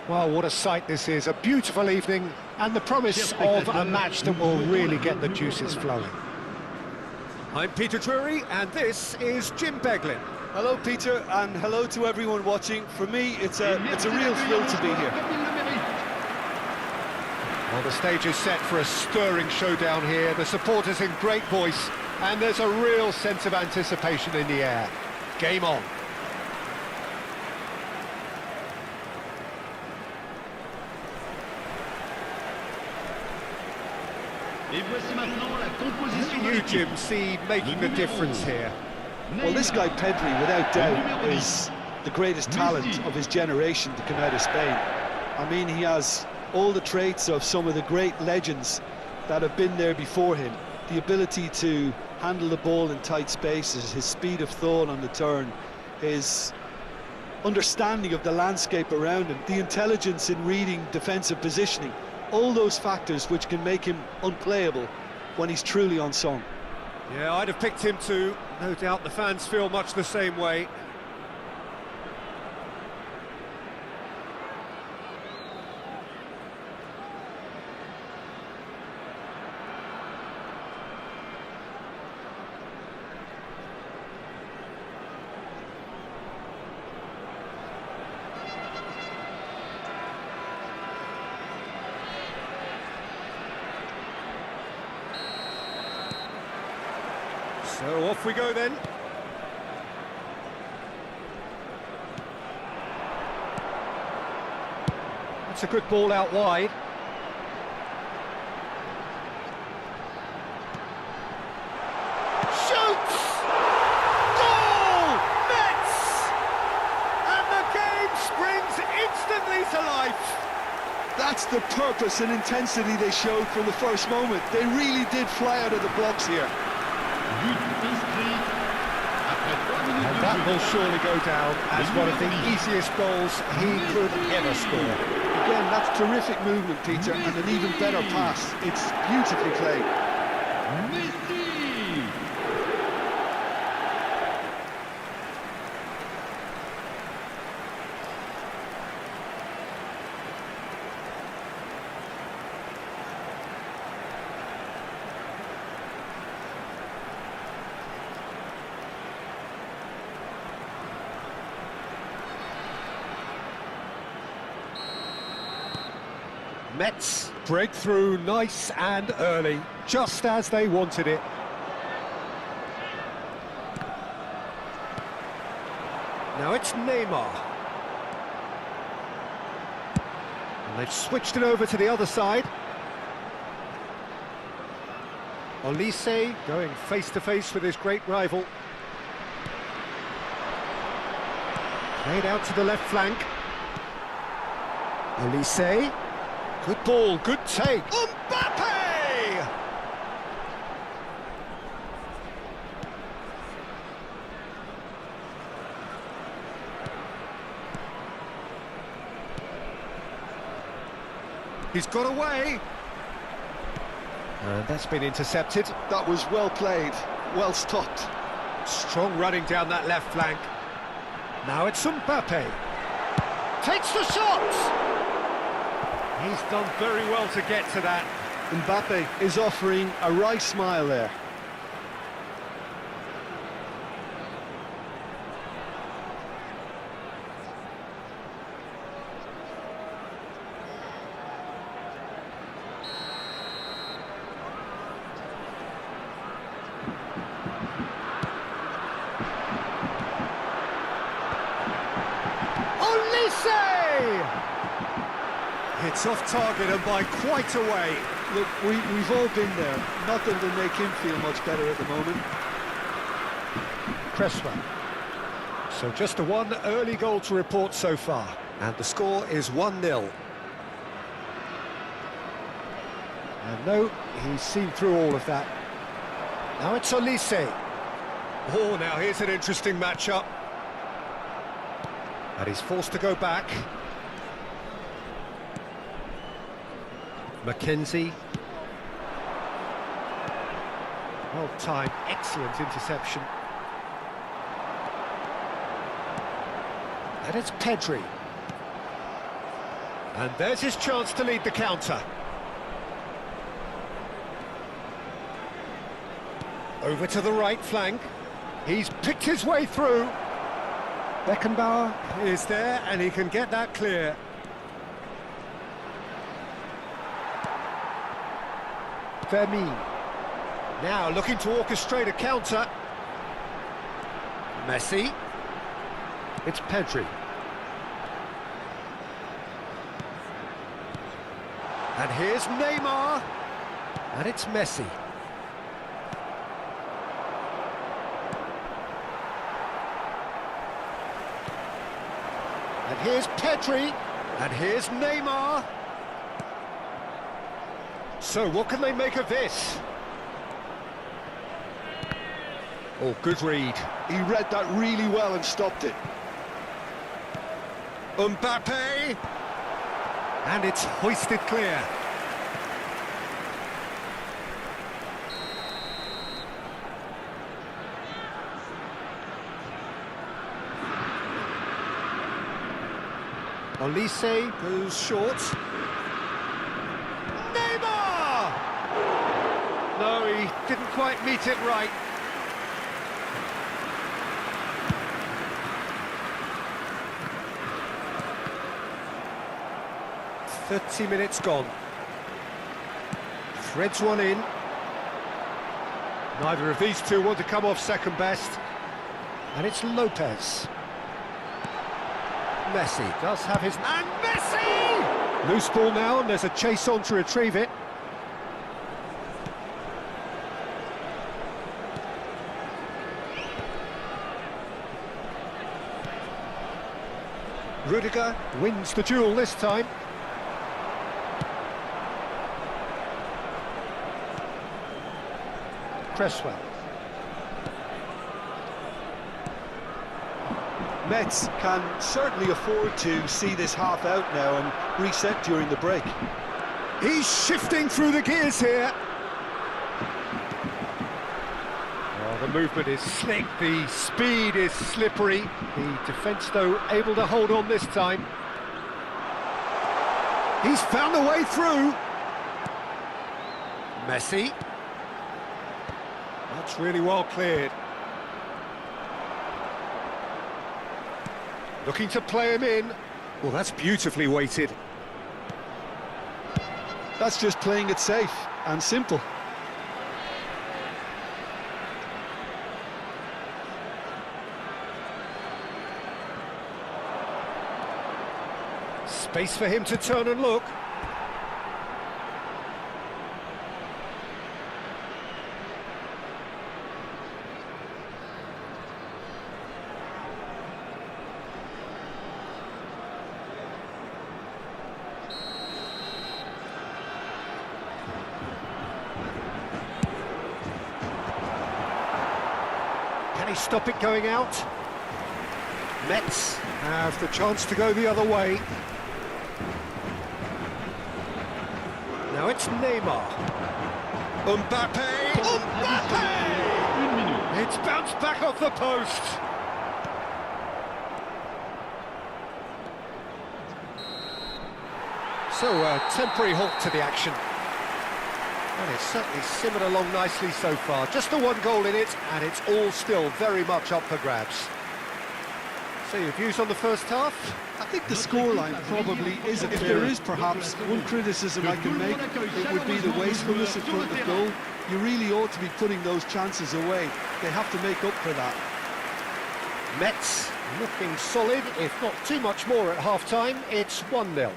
Well, what a sight this is. A beautiful evening and the promise of a match that will really get the juices flowing. I'm Peter Drury and this is Jim Beglin. Hello, Peter, and hello to everyone watching. For me, it's a real thrill to be here. Well, the stage is set for a stirring showdown here. The supporters in great voice, and there's a real sense of anticipation in the air. Game on. Who do you, Jim, see making the difference here? Well, this guy Pedri, without doubt, is the greatest talent of his generation to come out of Spain. I mean, he has all the traits of some of the great legends that have been there before him. The ability to handle the ball in tight spaces, his speed of thought on the turn, his understanding of the landscape around him, the intelligence in reading defensive positioning, all those factors which can make him unplayable when he's truly on song. Yeah, I'd have picked him too. No doubt the fans feel much the same way. So off we go then. That's a good ball out wide. Shoots! Goal! Metz! And the game springs instantly to life. That's the purpose and intensity they showed from the first moment. They really did fly out of the blocks here. And that will surely go down as one of the easiest goals he could ever score. Again, that's terrific movement, Peter, and an even better pass. It's beautifully played. Metz break through nice and early, just as they wanted it. Now it's Neymar. And they've switched it over to the other side. Olise going face-to-face with his great rival. Played out to the left flank. Olise. Good ball, good take. Mbappe! He's got away. And that's been intercepted. That was well played, well stopped. Strong running down that left flank. Now it's Mbappe. Takes the shot! He's done very well to get to that. Mbappe is offering a wry smile there. Olise! It's off target and by quite a way. Look, we've all been there. Nothing will make him feel much better at the moment. Cresswell. So just a one early goal to report so far. And the score is 1-0. And no, he's seen through all of that. Now it's Olise. Oh, now here's an interesting matchup. And he's forced to go back. Mackenzie. Well timed, excellent interception. And it's Pedri. And there's his chance to lead the counter. Over to the right flank. He's picked his way through. Beckenbauer is there, and he can get that clear. Vermeer. Now looking to orchestrate a counter. Messi. It's Pedri. And here's Neymar. And it's Messi. And here's Pedri. And here's Neymar. So what can they make of this? Oh, good read. He read that really well and stopped it. Mbappe. And it's hoisted clear. Olise goes short. Neymar! No, he didn't quite meet it right. "30 minutes gone. Threads one in. Neither of these two want to come off second best. And it's Lopez. Messi does have his... And Messi! Loose ball now, and there's a chase on to retrieve it. Rudiger wins the duel this time. Cresswell. Metz can certainly afford to see this half out now and reset during the break. He's shifting through the gears here. Oh, the movement is slick, the speed is slippery. The defence, though, able to hold on this time. He's found a way through. Messi. That's really well cleared. Looking to play him in. Well, that's beautifully weighted. That's just playing it safe and simple. Space for him to turn and look. Can he stop it going out? Metz have the chance to go the other way. Now it's Neymar. Mbappe! Mbappe! It's bounced back off the post. So a temporary halt to the action. And it's certainly simmered along nicely so far. Just the one goal in it, and it's all still very much up for grabs. So your views on the first half? I think the scoreline probably is a fair. If there is perhaps one criticism I can make, it would be the wastefulness in front of goal. You really ought to be putting those chances away. They have to make up for that. Metz looking solid, if not too much more at half-time. It's 1-0.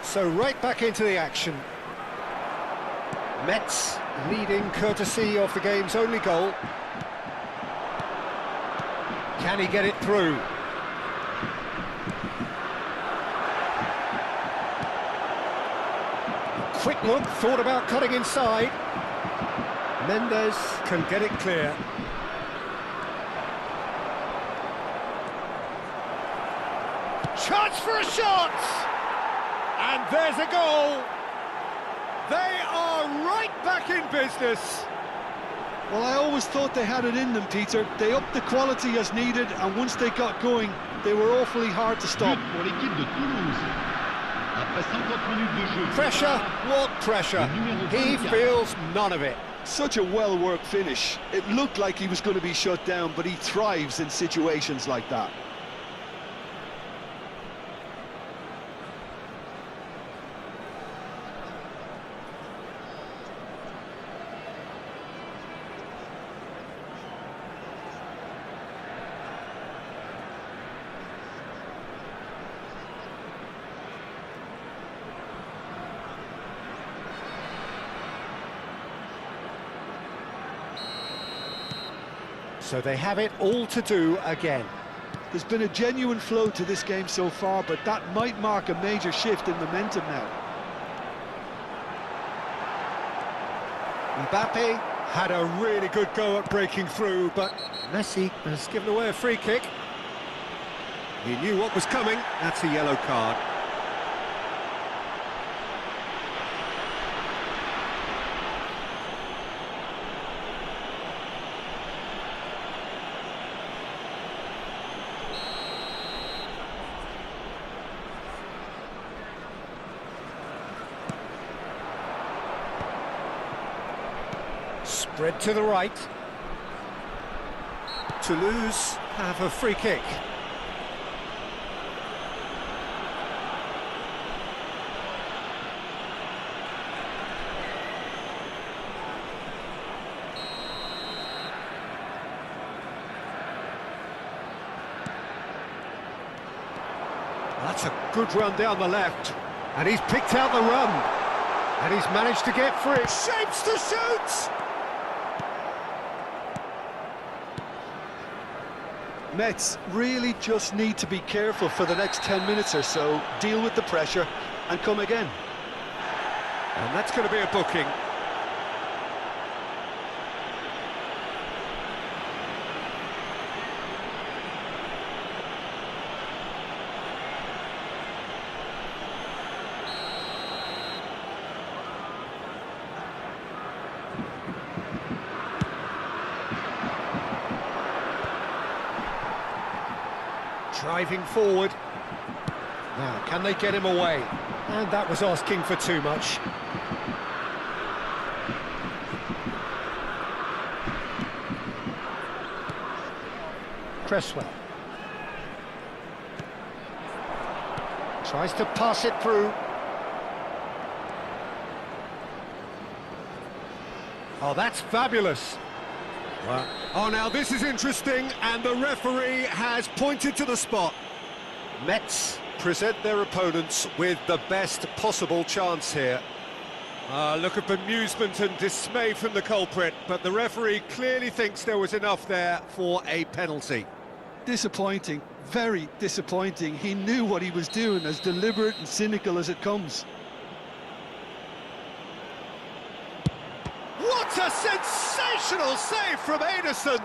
So right back into the action. Metz leading courtesy of the game's only goal. Can he get it through? Quick look, thought about cutting inside. Mendes can get it clear. Chance for a shot! And there's a goal! They are right back in business. Well, I always thought they had it in them, Peter. They upped the quality as needed, and once they got going, they were awfully hard to stop. Pour l'équipe de Toulouse. Après 50 minutes de jeu. Pressure, what pressure? He feels none of it. Such a well-worked finish. It looked like he was going to be shut down, but he thrives in situations like that. So they have it all to do again. There's been a genuine flow to this game so far, but that might mark a major shift in momentum now. Mbappe had a really good go at breaking through, but Messi has given away a free kick. He knew what was coming. That's a yellow card. Spread to the right. Toulouse have a free kick. That's a good run down the left. And he's picked out the run. And he's managed to get free. Shapes to shoot! Metz really just need to be careful for the next 10 minutes or so, deal with the pressure and come again. And that's going to be a booking. Driving forward. Now, can they get him away? And that was asking for too much. Cresswell. Tries to pass it through. Oh, that's fabulous. Wow. Oh, now this is interesting, and the referee has pointed to the spot. Metz present their opponents with the best possible chance here. Look at bemusement and dismay from the culprit, but the referee clearly thinks there was enough there for a penalty. Disappointing, very disappointing. He knew what he was doing, as deliberate and cynical as it comes. What a sensational save from Ederson!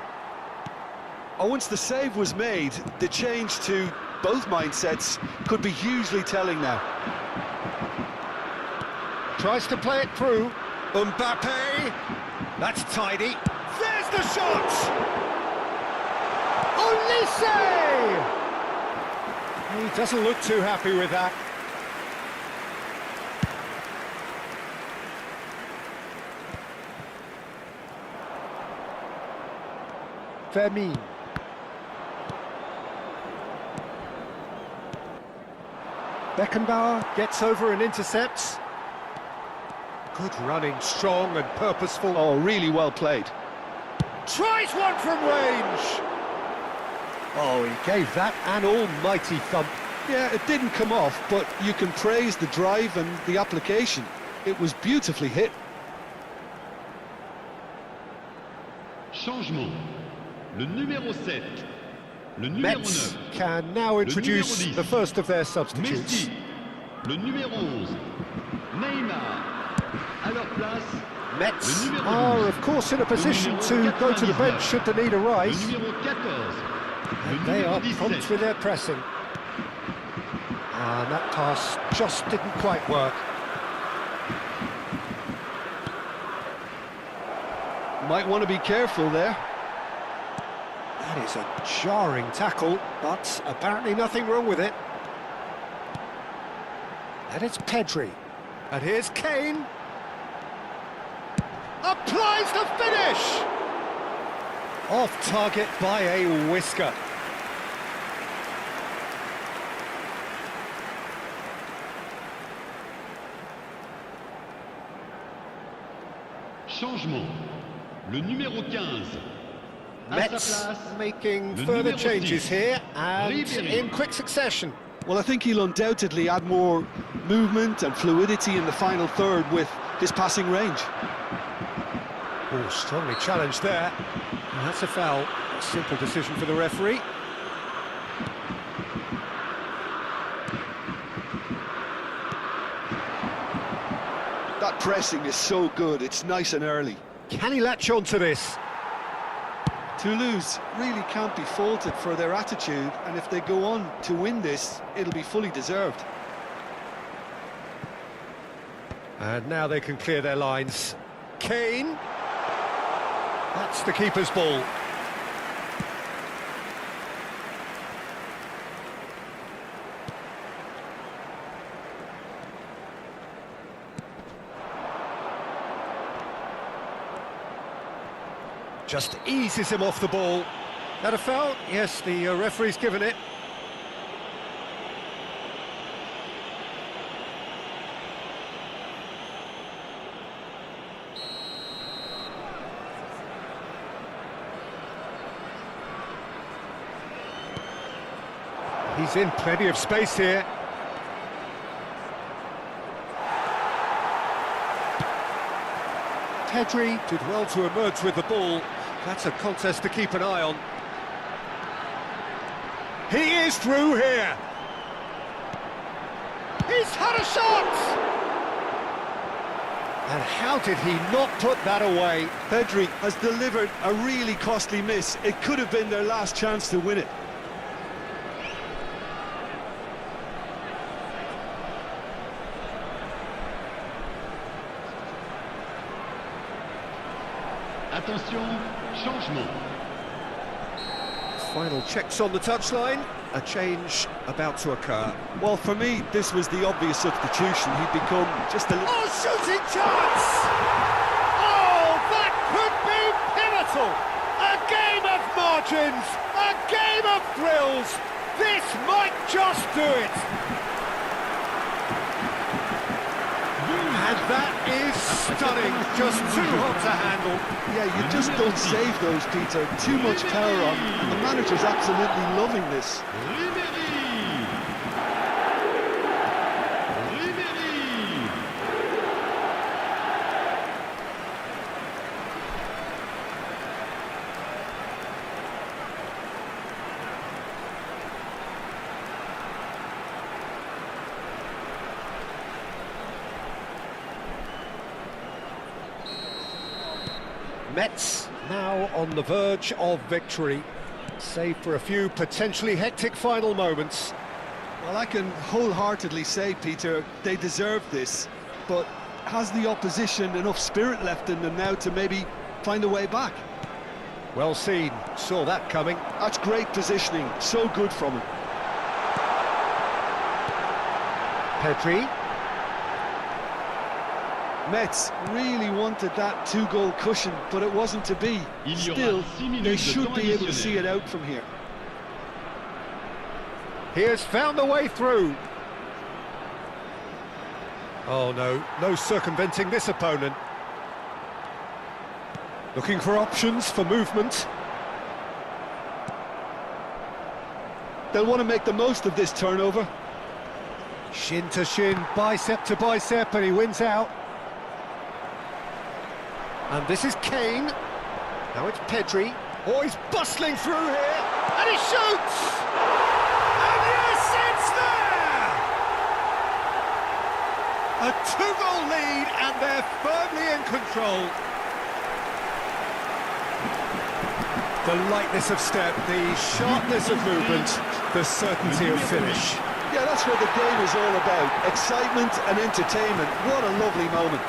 Oh, once the save was made, the change to both mindsets could be hugely telling now. Tries to play it through. Mbappe! That's tidy. There's the shot! Olise! He doesn't look too happy with that. Fermin. Beckenbauer gets over and intercepts. Good running, strong and purposeful. Oh, really well played. Tries one from range! Oh, he gave that an almighty thump. Yeah, it didn't come off, but you can praise the drive and the application. It was beautifully hit. Changement. Le numéro 7. Le numéro Metz 9. can now introduce the first of their substitutes. Messi. Le numéro 11. Neymar. À leur place. Metz are, of course, in a position to go to the bench should the need Le arise. numéro 14. And they are prompt with their pressing. And that pass just didn't quite work. Might want to be careful there. That is a jarring tackle, but apparently nothing wrong with it. And it's Pedri. And here's Kane. Applies the finish! Off target by a whisker. Changement. Le numéro 15. Metz making further changes here and in quick succession. Well, I think he'll undoubtedly add more movement and fluidity in the final third with his passing range. Oh, strongly challenged there. And that's a foul. A simple decision for the referee. That pressing is so good, it's nice and early. Can he latch on to this? Toulouse really can't be faulted for their attitude, and if they go on to win this, it'll be fully deserved. And now they can clear their lines. Kane. That's the keeper's ball. Just eases him off the ball. That a foul? Yes, the referee's given it. He's in plenty of space here. Pedri did well to emerge with the ball. That's a contest to keep an eye on. He is through here. He's had a shot! And how did he not put that away? Pedri has delivered a really costly miss. It could have been their last chance to win it. Attention, changement. Final checks on the touchline. A change about to occur. Well, for me, this was the obvious substitution. He'd become just a little... Oh, shooting chance! Oh, that could be pivotal! A game of margins! A game of thrills! This might just do it! And that is stunning, just too hot to handle. Yeah, you just don't save those, Peter. Too much power on, and the manager's absolutely loving this. Metz now on the verge of victory, save for a few potentially hectic final moments. Well, I can wholeheartedly say, Peter, they deserve this, but has the opposition enough spirit left in them now to maybe find a way back? Well seen, saw that coming. That's great positioning, so good from him. Pedri. Metz really wanted that two-goal cushion, but it wasn't to be. Still, they should be able to see it out from here. He has found the way through. Oh no, no circumventing this opponent. Looking for options for movement. They'll want to make the most of this turnover. Shin to shin, bicep to bicep, and he wins out. And this is Kane. Now it's Pedri. Oh, he's bustling through here. And he shoots! And yes, it's there! A two-goal lead, and they're firmly in control. The lightness of step, the sharpness of movement, the certainty of finish. Yeah, that's what the game is all about. Excitement and entertainment. What a lovely moment.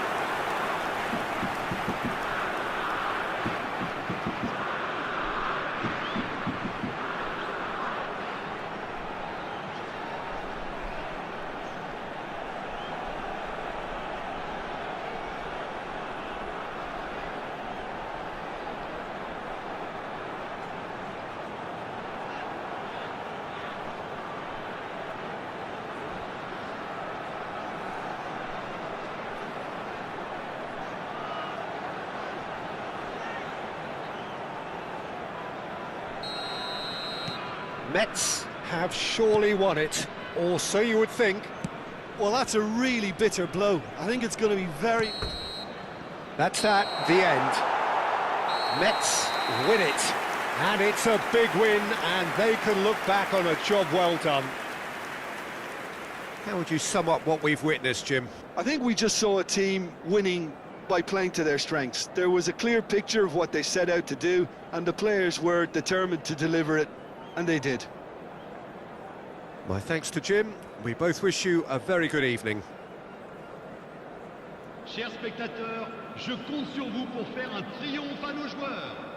Metz have surely won it, or so you would think. Well, that's a really bitter blow. I think it's going to be very... That's at the end. Metz win it, and it's a big win, and they can look back on a job well done. How would you sum up what we've witnessed, Jim? I think we just saw a team winning by playing to their strengths. There was a clear picture of what they set out to do, and the players were determined to deliver it, and they did. My thanks to Jim. We both wish you a very good evening. Chers spectateurs, je compte sur vous pour faire un triomphe à nos joueurs.